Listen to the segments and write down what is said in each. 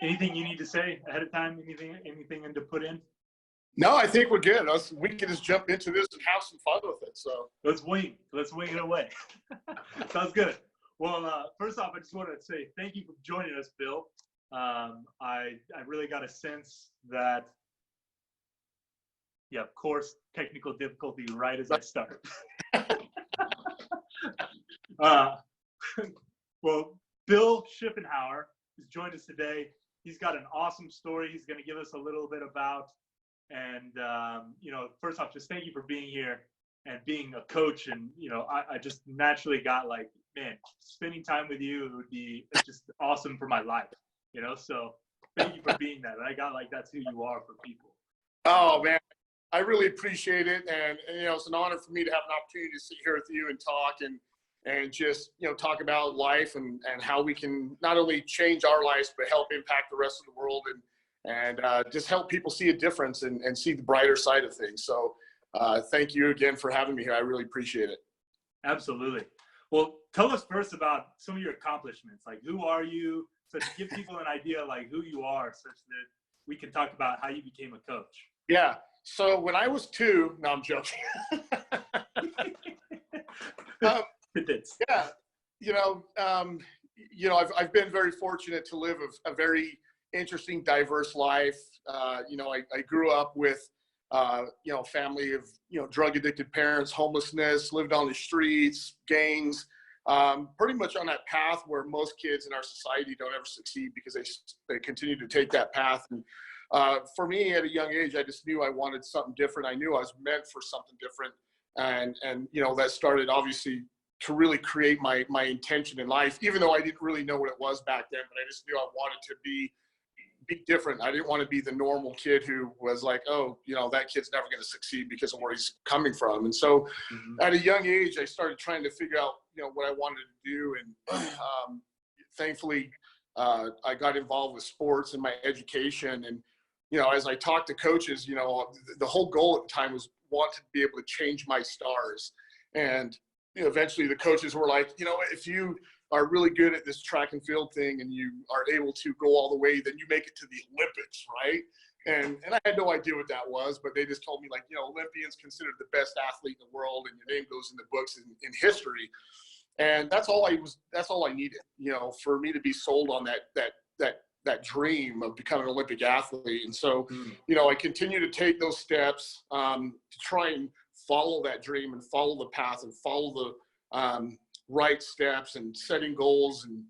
Anything you need to say ahead of time? Anything to put in? No, I think we're good. We can just jump into this and have some fun with it. So let's wing it away. Sounds good. Well, first off, I just want to say thank you for joining us, Bill. I really got a sense that, yeah, of course, technical difficulty right as I start. Well, Bill Schuffenhauer has joined us today. He's got an awesome story he's going to give us a little bit about. And, first off, just thank you for being here and being a coach. And, I just naturally got like, man, spending time with you would be just awesome for my life, so thank you for being that. And I got like, that's who you are for people. Oh, man, I really appreciate it. And it's an honor for me to have an opportunity to sit here with you and talk and just, talk about life and how we can not only change our lives, but help impact the rest of the world and just help people see a difference and see the brighter side of things. So thank you again for having me here. I really appreciate it. Absolutely. Well, tell us first about some of your accomplishments. Like, who are you? So to give people an idea like who you are, such that we can talk about how you became a coach. Yeah. So when I was 2, no, I'm joking. I've been very fortunate to live a very interesting, diverse life. I grew up with, a family of, drug addicted parents, homelessness, lived on the streets, gangs, pretty much on that path where most kids in our society don't ever succeed because they continue to take that path. And for me at a young age, I just knew I wanted something different. I knew I was meant for something different. And that started obviously to really create my intention in life, even though I didn't really know what it was back then, but I just knew I wanted to be different. I didn't want to be the normal kid who was like, oh, that kid's never going to succeed because of where he's coming from. And so at a young age, I started trying to figure out, what I wanted to do. And thankfully, I got involved with sports and my education. And, as I talked to coaches, the whole goal at the time was want to be able to change my stars. And eventually the coaches were like, if you are really good at this track and field thing and you are able to go all the way, then you make it to the Olympics, right? And I had no idea what that was, but they just told me like, Olympians considered the best athlete in the world and your name goes in the books in history. And that's all I needed, for me to be sold on that dream of becoming an Olympic athlete. And so, I continue to take those steps to try and follow that dream and follow the path and follow the right steps and setting goals and,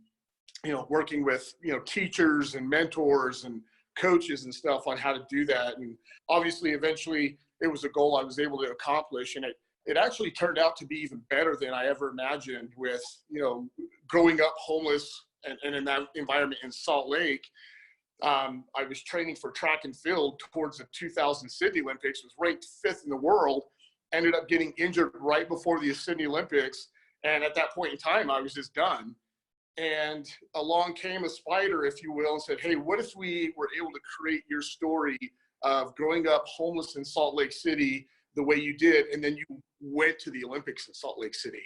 working with, teachers and mentors and coaches and stuff on how to do that. And obviously, eventually it was a goal I was able to accomplish. And it actually turned out to be even better than I ever imagined with, growing up homeless and in that environment in Salt Lake. I was training for track and field towards the 2000 Sydney Olympics, was ranked 5th in the world, ended up getting injured right before the Sydney Olympics. And at that point in time, I was just done. And along came a spider, if you will, and said, hey, what if we were able to create your story of growing up homeless in Salt Lake City the way you did, and then you went to the Olympics in Salt Lake City?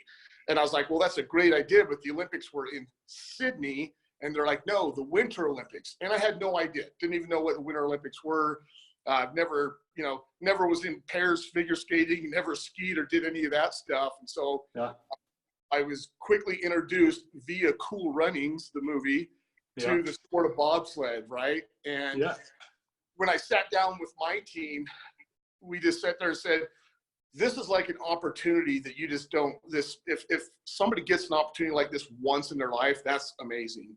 And I was like, well, that's a great idea, but the Olympics were in Sydney. And they're like, no, the Winter Olympics. And I had no idea, didn't even know what the Winter Olympics were. I've never was in pairs figure skating, never skied or did any of that stuff. And so I was quickly introduced via Cool Runnings, the movie, to the sport of bobsled, right? And when I sat down with my team, we just sat there and said, this is like an opportunity that you just don't, if somebody gets an opportunity like this once in their life, that's amazing.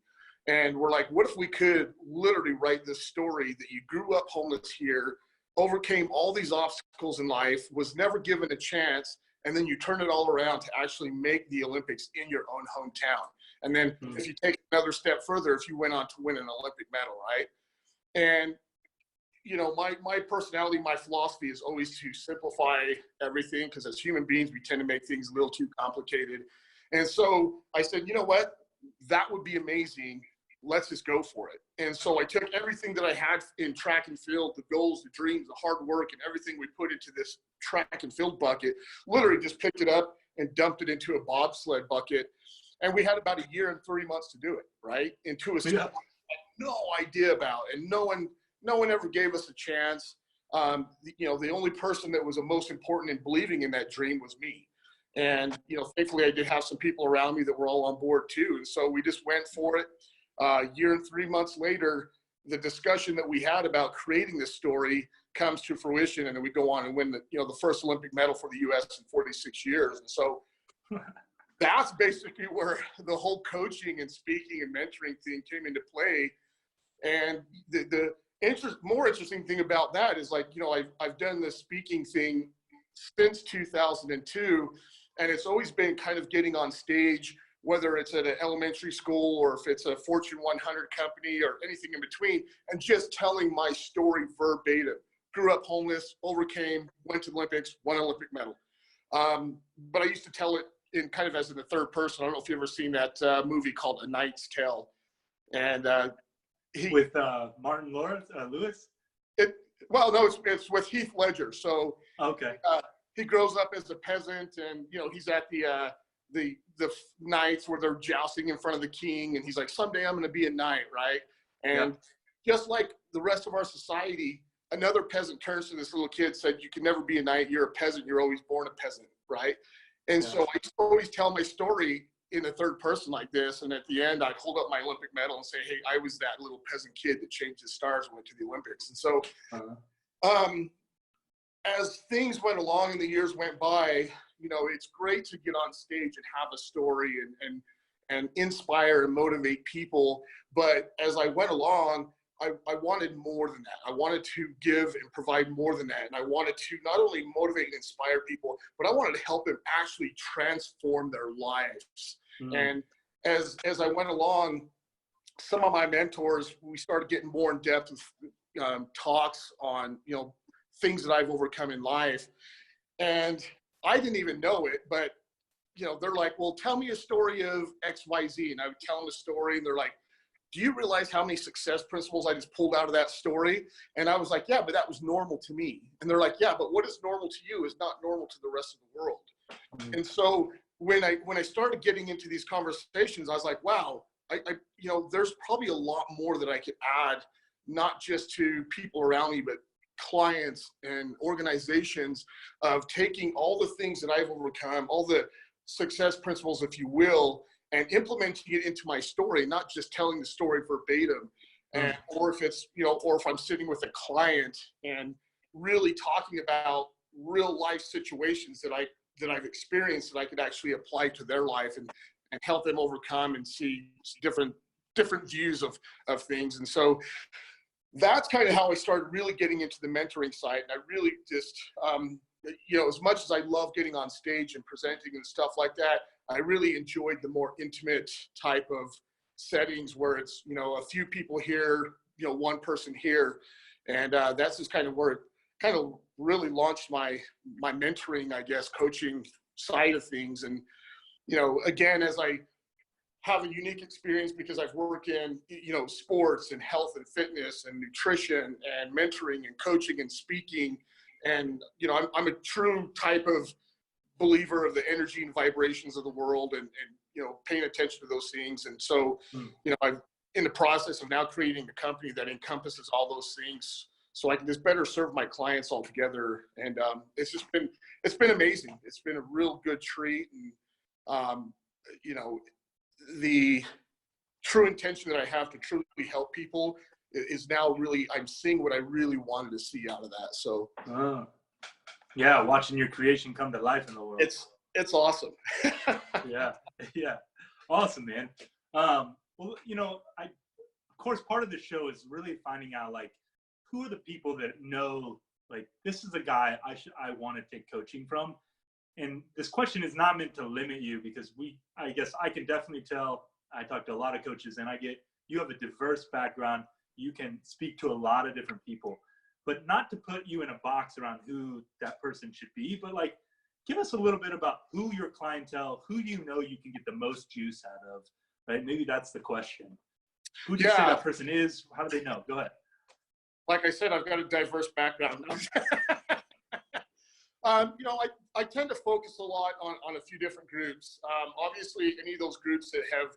And we're like, what if we could literally write this story that you grew up homeless here, overcame all these obstacles in life, was never given a chance, and then you turn it all around to actually make the Olympics in your own hometown. And then if you take another step further, if you went on to win an Olympic medal, right? And, my personality, my philosophy is always to simplify everything, because as human beings, we tend to make things a little too complicated. And so I said, you know what? That would be amazing. Let's just go for it. And so I took everything that I had in track and field, the goals, the dreams, the hard work, and everything we put into this track and field bucket, literally just picked it up and dumped it into a bobsled bucket. And we had about 1 year and 3 months to do it, right? Into a no idea about, and no one ever gave us a chance. The only person that was the most important in believing in that dream was me. And, thankfully I did have some people around me that were all on board too. And so we just went for it. A year and 3 months later, the discussion that we had about creating this story comes to fruition, and then we go on and win the first Olympic medal for the U.S. in 46 years. And so that's basically where the whole coaching and speaking and mentoring thing came into play. And the more interesting thing about that is, I've done this speaking thing since 2002, and it's always been kind of getting on stage, whether it's at an elementary school or if it's a Fortune 100 company or anything in between, and just telling my story verbatim. Grew up homeless, overcame, went to the Olympics, won an Olympic medal. But I used to tell it in kind of as in the third person. I don't know if you've ever seen that movie called A Knight's Tale. And with Martin Lewis? Well, no, it's with Heath Ledger. So okay. He grows up as a peasant, and he's at the knights where they're jousting in front of the king, and he's like, someday I'm going to be a knight, right? And just like the rest of our society, another peasant turns to this little kid, said, you can never be a knight, you're a peasant, you're always born a peasant, right? And so I always tell my story in the third person like this, and at the end I'd hold up my Olympic medal and say, hey, I was that little peasant kid that changed his stars and went to the Olympics. And so as things went along and the years went by, it's great to get on stage and have a story and inspire and motivate people. But as I went along, I wanted more than that. I wanted to give and provide more than that. And I wanted to not only motivate and inspire people, but I wanted to help them actually transform their lives. And as I went along, some of my mentors, we started getting more in depth with talks on, things that I've overcome in life. And I didn't even know it, but, they're like, well, tell me a story of X, Y, Z. And I would tell them a story, and they're like, do you realize how many success principles I just pulled out of that story? And I was like, yeah, but that was normal to me. And they're like, yeah, but what is normal to you is not normal to the rest of the world. And so when I started getting into these conversations, I was like, wow, there's probably a lot more that I could add, not just to people around me, but clients and organizations, of taking all the things that I've overcome, all the success principles, if you will, and implementing it into my story, not just telling the story verbatim. And, or if it's, or if I'm sitting with a client and really talking about real life situations that I've experienced that I could actually apply to their life and help them overcome and see different views of things. And so that's kind of how I started really getting into the mentoring side. And I really just, as much as I love getting on stage and presenting and stuff like that, I really enjoyed the more intimate type of settings where it's, a few people here, one person here. And that's just kind of where it kind of really launched my mentoring, I guess, coaching side of things. And, again, as I have a unique experience because I've worked in, sports and health and fitness and nutrition and mentoring and coaching and speaking. And, I'm a true type of believer of the energy and vibrations of the world and paying attention to those things. And so, I'm in the process of now creating a company that encompasses all those things so I can just better serve my clients all together. And it's been amazing. It's been a real good treat. And, the true intention that I have to truly help people is now really, I'm seeing what I really wanted to see out of that. So yeah, watching your creation come to life in the world. It's awesome. Yeah. Awesome, man. Well, of course, part of the show is really finding out, like, who are the people that know, like, this is a guy I want to take coaching from. And this question is not meant to limit you, because I guess I can definitely tell, I talk to a lot of coaches, and you have a diverse background. You can speak to a lot of different people, but not to put you in a box around who that person should be, but like, give us a little bit about who your clientele, who you can get the most juice out of, right? Maybe that's the question. Who do you say that person is? How do they know? Go ahead. Like I said, I've got a diverse background. I tend to focus a lot on a few different groups. Obviously, any of those groups that have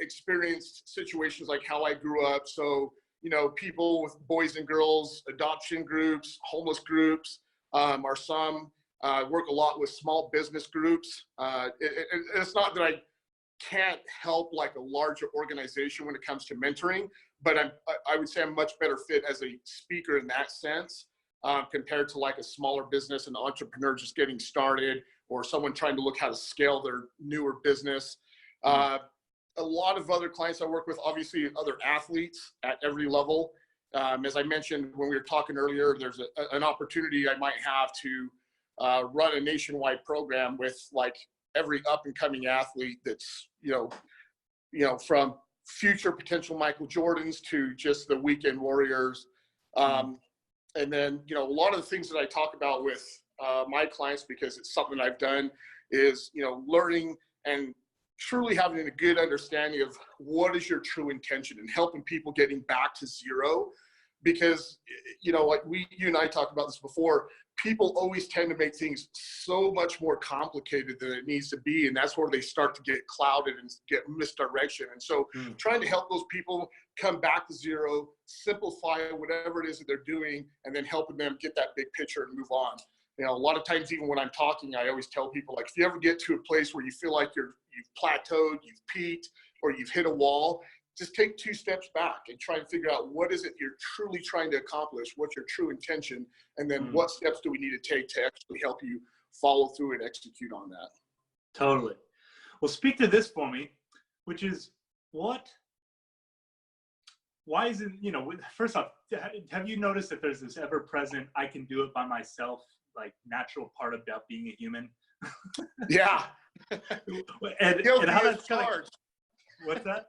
experienced situations like how I grew up. So, you know, people with boys and girls, adoption groups, homeless groups, are some. Work a lot with small business groups. It's not that I can't help like a larger organization when it comes to mentoring, but I would say I'm much better fit as a speaker in that sense, compared to like a smaller business, an entrepreneur just getting started, or someone trying to look how to scale their newer business. A lot of other clients I work with, obviously other athletes at every level. As I mentioned when we were talking earlier, there's an opportunity I might have to run a nationwide program with like every up and coming athlete that's, you know, from future potential Michael Jordans to just the weekend warriors. And then, you know, a lot of the things that I talk about with my clients, because it's something I've done, is, you know, learning and truly having a good understanding of what is your true intention and helping people getting back to zero. Because, you know, like you and I talked about this before, people always tend to make things so much more complicated than it needs to be. And that's where they start to get clouded and get misdirection. And so trying to help those people come back to zero, simplify whatever it is that they're doing, and then helping them get that big picture and move on. You know, a lot of times, even when I'm talking, I always tell people, like, if you ever get to a place where you feel like you've plateaued, you've peaked, or you've hit a wall, just take 2 steps back and try and figure out what is it you're truly trying to accomplish, what's your true intention, and then what steps do we need to take to actually help you follow through and execute on that. Totally. Well, speak to this for me, which is why isn't, you know, first off, have you noticed that there's this ever present, I can do it by myself, like natural part about being a human? Yeah. and how that's charged. What's that?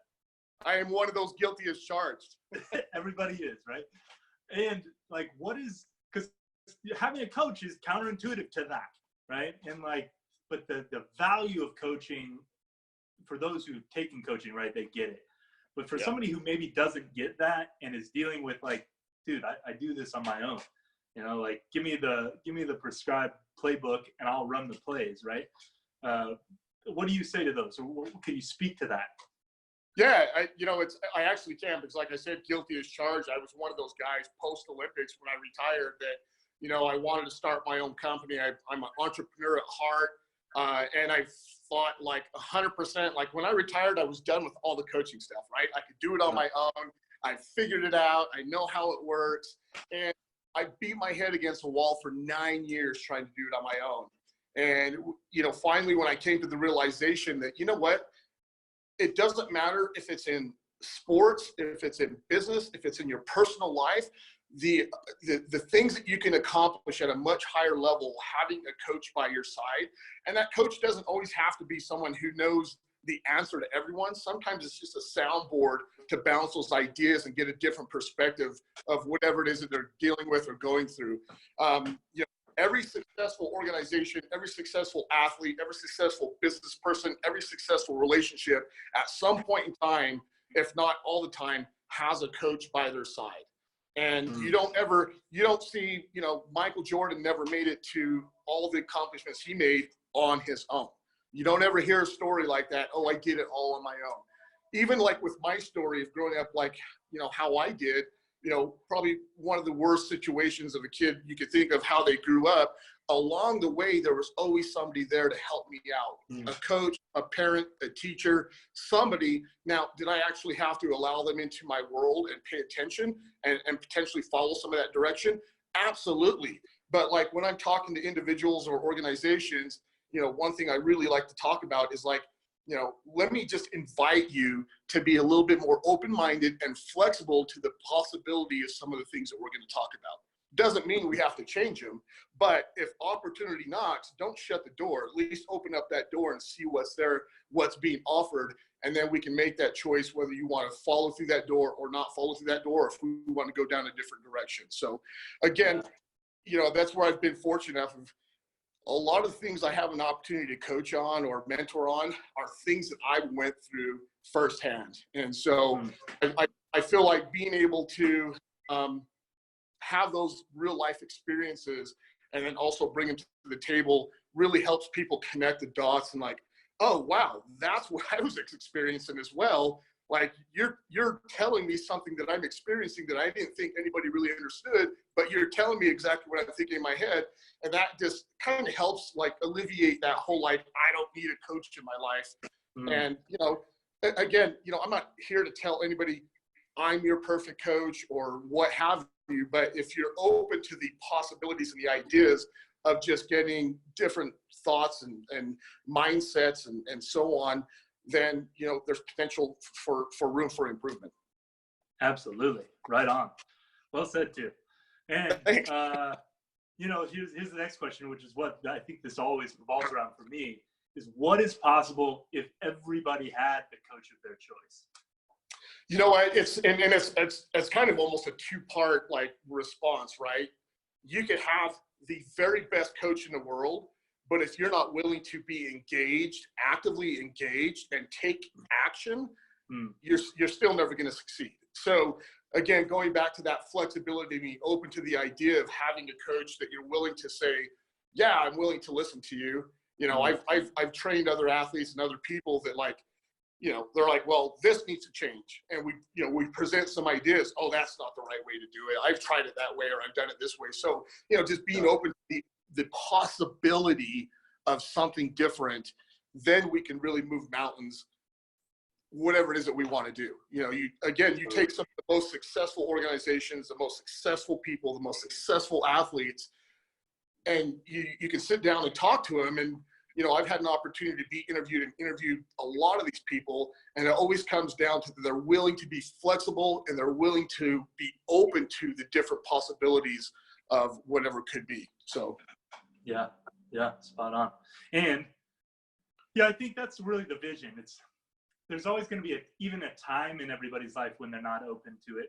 I am one of those guilty as charged. Everybody is, right? And like, because having a coach is counterintuitive to that, right? And like, but the value of coaching, for those who've taken coaching, right, they get it. But for somebody who maybe doesn't get that and is dealing with like, dude, I do this on my own, you know, like give me the prescribed playbook and I'll run the plays, right? What do you say to those? Or can you speak to that? Yeah, I actually can, because like I said, guilty as charged. I was one of those guys post-Olympics when I retired that, you know, I wanted to start my own company. I'm an entrepreneur at heart. And I thought like 100%, like when I retired, I was done with all the coaching stuff, right? I could do it on my own. I figured it out. I know how it works. And I beat my head against a wall for 9 years trying to do it on my own. And, you know, finally, when I came to the realization that, you know what, it doesn't matter if it's in sports, if it's in business, if it's in your personal life, the things that you can accomplish at a much higher level, having a coach by your side. And that coach doesn't always have to be someone who knows the answer to everyone. Sometimes it's just a soundboard to bounce those ideas and get a different perspective of whatever it is that they're dealing with or going through. You know, every successful organization, every successful athlete, every successful business person, every successful relationship at some point in time, if not all the time, has a coach by their side. And you don't see, you know, Michael Jordan never made it to all the accomplishments he made on his own. You don't ever hear a story like that. Oh, I did it all on my own. Even like with my story of growing up, like, you know, how I did, you know, probably one of the worst situations of a kid you could think of, how they grew up. Along the way, there was always somebody there to help me out. A coach, a parent, a teacher, somebody. Now, did I actually have to allow them into my world and pay attention and potentially follow some of that direction? Absolutely. But like when I'm talking to individuals or organizations, you know, one thing I really like to talk about is like, you know, let me just invite you to be a little bit more open-minded and flexible to the possibility of some of the things that we're going to talk about. Doesn't mean we have to change them, but if opportunity knocks, don't shut the door. At least open up that door and see what's there, what's being offered, and then we can make that choice whether you want to follow through that door or not follow through that door, or if we want to go down a different direction. So again, you know, that's where I've been fortunate enough of a lot of things I have an opportunity to coach on or mentor on are things that I went through firsthand. And so I feel like being able to have those real life experiences and then also bring them to the table really helps people connect the dots and like, oh, wow, that's what I was experiencing as well. Like you're telling me something that I'm experiencing that I didn't think anybody really understood, but you're telling me exactly what I'm thinking in my head. And that just kind of helps like alleviate that whole, like, I don't need a coach in my life. And, again, I'm not here to tell anybody I'm your perfect coach or what have you, but if you're open to the possibilities and the ideas of just getting different thoughts and mindsets and so on, then, there's potential for room for improvement. Absolutely. Right on. Well said too. And, here's the next question, which is what I think this always revolves around for me, is what is possible if everybody had the coach of their choice? You know what? It's kind of almost a two-part like response, right? You could have the very best coach in the world, but if you're not willing to be engaged, actively engaged, and take action, you're still never going to succeed. So again, going back to that flexibility, being open to the idea of having a coach that you're willing to say, yeah, I'm willing to listen to you. I've trained other athletes and other people that they're like, well, this needs to change. And we present some ideas. Oh, that's not the right way to do it. I've tried it that way, or I've done it this way. So, just being open to the possibility of something different, then we can really move mountains, whatever it is that we want to do. You take some of the most successful organizations, the most successful people, the most successful athletes, and you can sit down and talk to them. And, I've had an opportunity to be interviewed and interviewed a lot of these people, and it always comes down to they're willing to be flexible and they're willing to be open to the different possibilities of whatever could be. So, yeah, spot on. And yeah, I think that's really the vision. There's always going to be even a time in everybody's life when they're not open to it.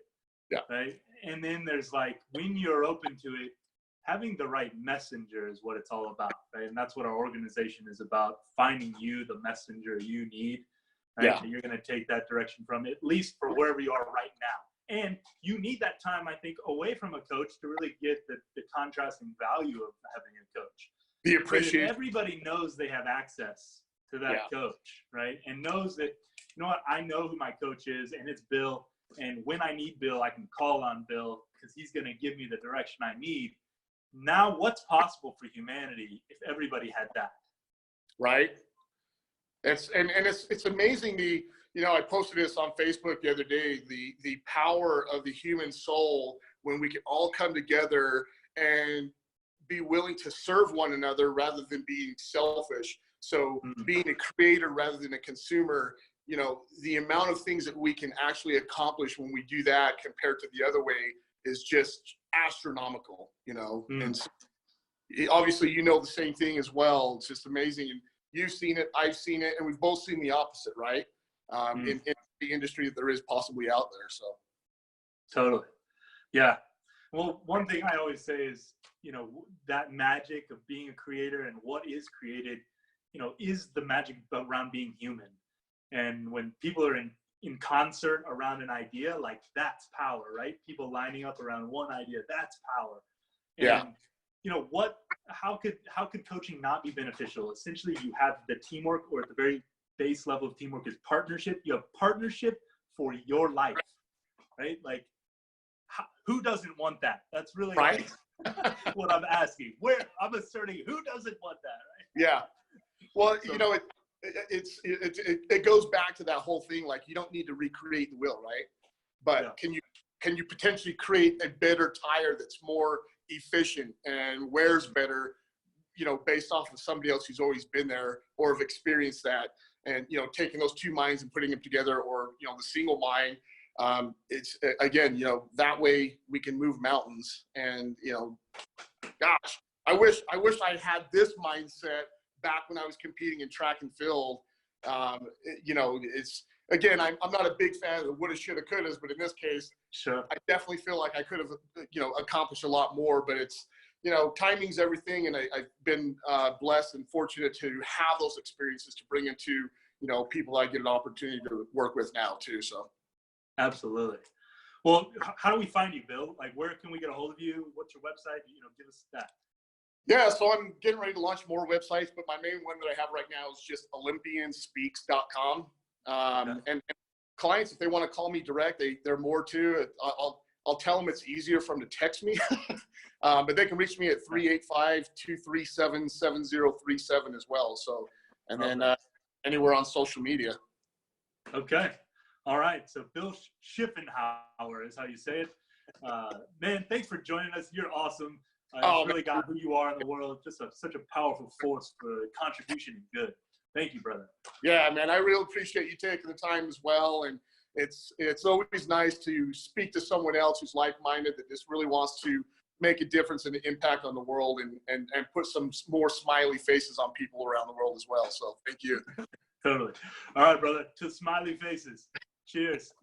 Yeah. Right. And then there's like, when you're open to it, having the right messenger is what it's all about, right? And that's what our organization is about, finding you the messenger you need, right? Yeah. So you're going to take that direction from, at least for wherever you are right now. And you need that time, I think, away from a coach to really get the contrasting value of having a coach. The appreciation. Everybody knows they have access to that coach, right? And knows that, I know who my coach is, and it's Bill. And when I need Bill, I can call on Bill because he's going to give me the direction I need. Now, what's possible for humanity if everybody had that? Right. It's amazing. I posted this on Facebook the other day, the power of the human soul when we can all come together and be willing to serve one another rather than being selfish. So being a creator rather than a consumer, the amount of things that we can actually accomplish when we do that compared to the other way is just astronomical, and obviously, the same thing as well. It's just amazing. And you've seen it, I've seen it, and we've both seen the opposite, right? In the industry that there is possibly out there. So totally. Yeah. Well, one thing I always say is, that magic of being a creator and what is created, is the magic around being human. And when people are in concert around an idea, like, that's power, right? People lining up around one idea, that's power. And how could coaching not be beneficial? Essentially, you have the teamwork, or at the very base level of teamwork is partnership. You have partnership for your life, right? Like, who doesn't want that? That's really right. What I'm asking. I'm asserting, who doesn't want that, right? Yeah. Well, so, it goes back to that whole thing. Like, you don't need to recreate the wheel, right? But can you potentially create a better tire that's more efficient and wears better, based off of somebody else who's always been there or have experienced that, and taking those two minds and putting them together, or the single mind. It's again, that way we can move mountains. And gosh, I wish I had this mindset back when I was competing in track and field. It's, again, I'm not a big fan of the woulda, shoulda, couldas, but in this case, sure, I definitely feel like I could have, accomplished a lot more. But it's, timing's everything, and I've been blessed and fortunate to have those experiences to bring into, people I get an opportunity to work with now too. So, absolutely. Well, how do we find you, Bill? Like, where can we get a hold of you? What's your website? Give us that. Yeah, so I'm getting ready to launch more websites, but my main one that I have right now is just olympianspeaks.com. And clients, if they want to call me direct, they're more to. I'll tell them it's easier for them to text me, but they can reach me at 385-237-7037 as well. So, and then anywhere on social media. Okay. All right. So Bill Schuffenhauer is how you say it. Man, thanks for joining us. You're awesome. You really got who you are in the world. Just such a powerful force for contribution and good. Thank you, brother. Yeah, man, I really appreciate you taking the time as well. And it's always nice to speak to someone else who's like-minded, that just really wants to make a difference and an impact on the world, and put some more smiley faces on people around the world as well. So thank you. Totally. All right, brother. To smiley faces. Cheers.